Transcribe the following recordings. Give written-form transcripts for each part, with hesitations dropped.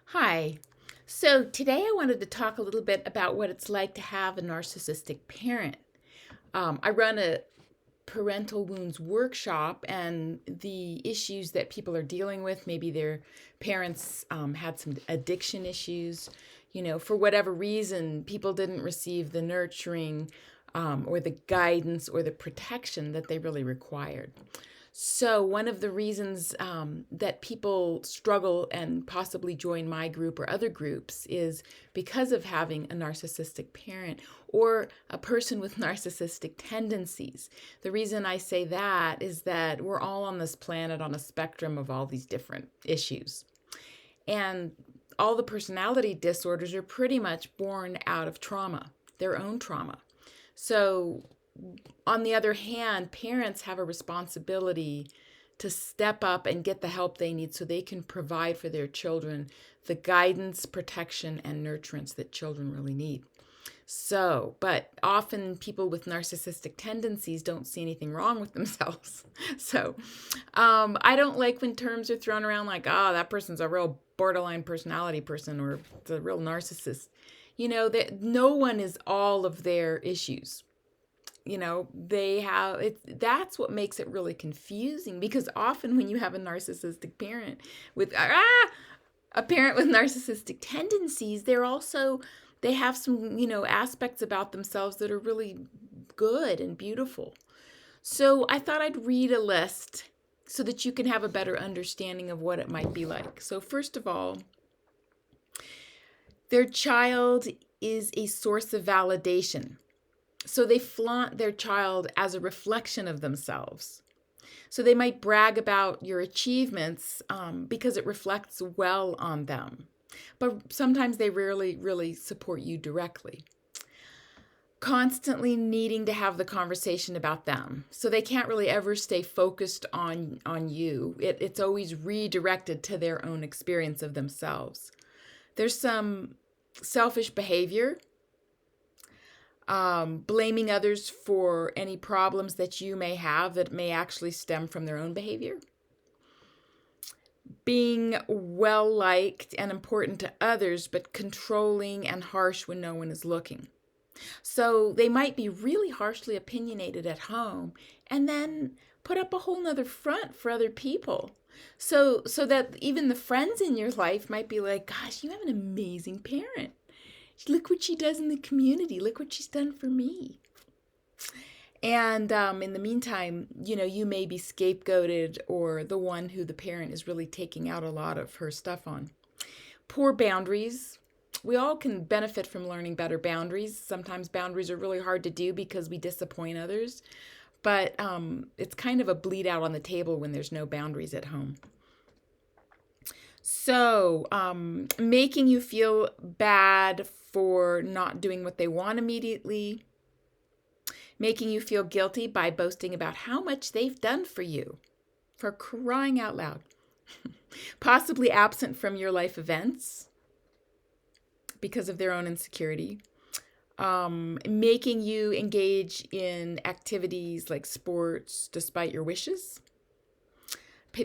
Hi. So today I wanted to talk a little bit about what it's like to have a narcissistic parent. I run a Parental Wounds Workshop, and the issues that people are dealing with, maybe their parents had some addiction issues, for whatever reason, people didn't receive the nurturing or the guidance or the protection that they really required. So, one of the reasons that people struggle and possibly join my group or other groups is because of having a narcissistic parent or a person with narcissistic tendencies. The reason I say that is that we're all on this planet on a spectrum of all these different issues. And all the personality disorders are pretty much born out of trauma, their own trauma. So, on the other hand, parents have a responsibility to step up and get the help they need so they can provide for their children the guidance, protection, and nurturance that children really need. So, but often people with narcissistic tendencies don't see anything wrong with themselves. So, I don't like when terms are thrown around like, that person's a real borderline personality person or it's a real narcissist. That no one is all of their issues. They have it. That's what makes it really confusing, because often when you have a narcissistic parent with a parent with narcissistic tendencies, they have some aspects about themselves that are really good and beautiful. So I thought I'd read a list so that you can have a better understanding of what it might be like. So first of all, their child is a source of validation. So they flaunt their child as a reflection of themselves. So they might brag about your achievements because it reflects well on them. But sometimes they rarely really support you directly. Constantly needing to have the conversation about them. So they can't really ever stay focused on you. It's always redirected to their own experience of themselves. There's some selfish behavior, blaming others for any problems that you may have that may actually stem from their own behavior. Being well liked and important to others, but controlling and harsh when no one is looking. So they might be really harshly opinionated at home and then put up a whole nother front for other people. So that even the friends in your life might be like, gosh, you have an amazing parent. Look what she does in the community. Look what she's done for me. And in the meantime, you may be scapegoated or the one who the parent is really taking out a lot of her stuff on. Poor boundaries. We all can benefit from learning better boundaries. Sometimes boundaries are really hard to do because we disappoint others. But it's kind of a bleed out on the table when there's no boundaries at home. So, making you feel bad for not doing what they want immediately, making you feel guilty by boasting about how much they've done for you, for crying out loud, possibly absent from your life events because of their own insecurity, making you engage in activities like sports despite your wishes,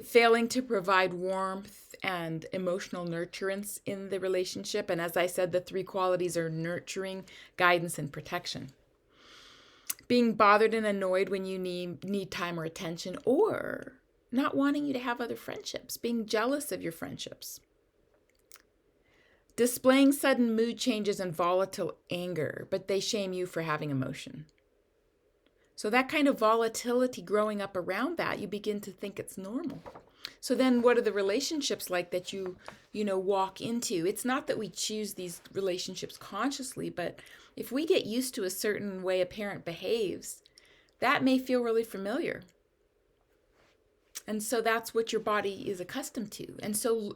failing to provide warmth and emotional nurturance in the relationship. And as I said, the three qualities are nurturing, guidance, and protection. Being bothered and annoyed when you need time or attention, or not wanting you to have other friendships, being jealous of your friendships. Displaying sudden mood changes and volatile anger, but they shame you for having emotion. So that kind of volatility growing up around that, you begin to think it's normal. So then what are the relationships like that you walk into? It's not that we choose these relationships consciously, but if we get used to a certain way a parent behaves, that may feel really familiar. And so that's what your body is accustomed to. And so,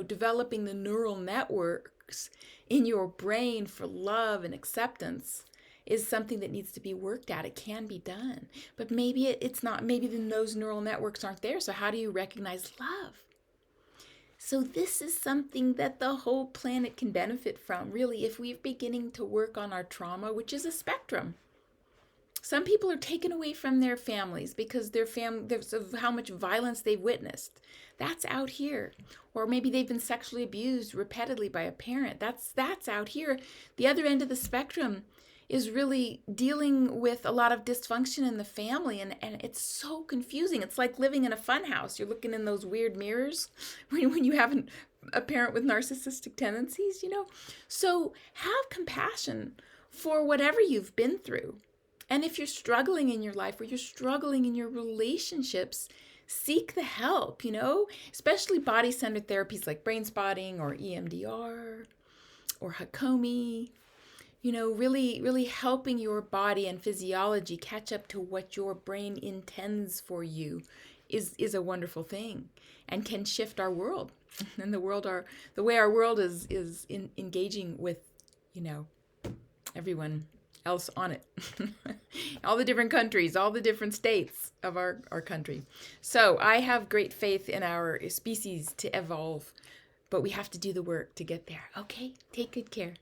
developing the neural networks in your brain for love and acceptance is something that needs to be worked at. It can be done. But maybe it's not, maybe those neural networks aren't there. So how do you recognize love? So this is something that the whole planet can benefit from, really, if we're beginning to work on our trauma, which is a spectrum. Some people are taken away from their families because there's of how much violence they've witnessed. That's out here. Or maybe they've been sexually abused repeatedly by a parent. That's out here. The other end of the spectrum is really dealing with a lot of dysfunction in the family, and it's so confusing. It's like living in a fun house. You're looking in those weird mirrors when you have a parent with narcissistic tendencies, you know? So have compassion for whatever you've been through. And if you're struggling in your life or you're struggling in your relationships, seek the help, you know, especially body-centered therapies like brain spotting or EMDR or Hakomi, you know, really helping your body and physiology catch up to what your brain intends for you is a wonderful thing and can shift our world and the way our world is engaging with, you know, everyone else on it. All the different countries, all the different states of our country. So I have great faith in our species to evolve, but we have to do the work to get there. Okay, take good care.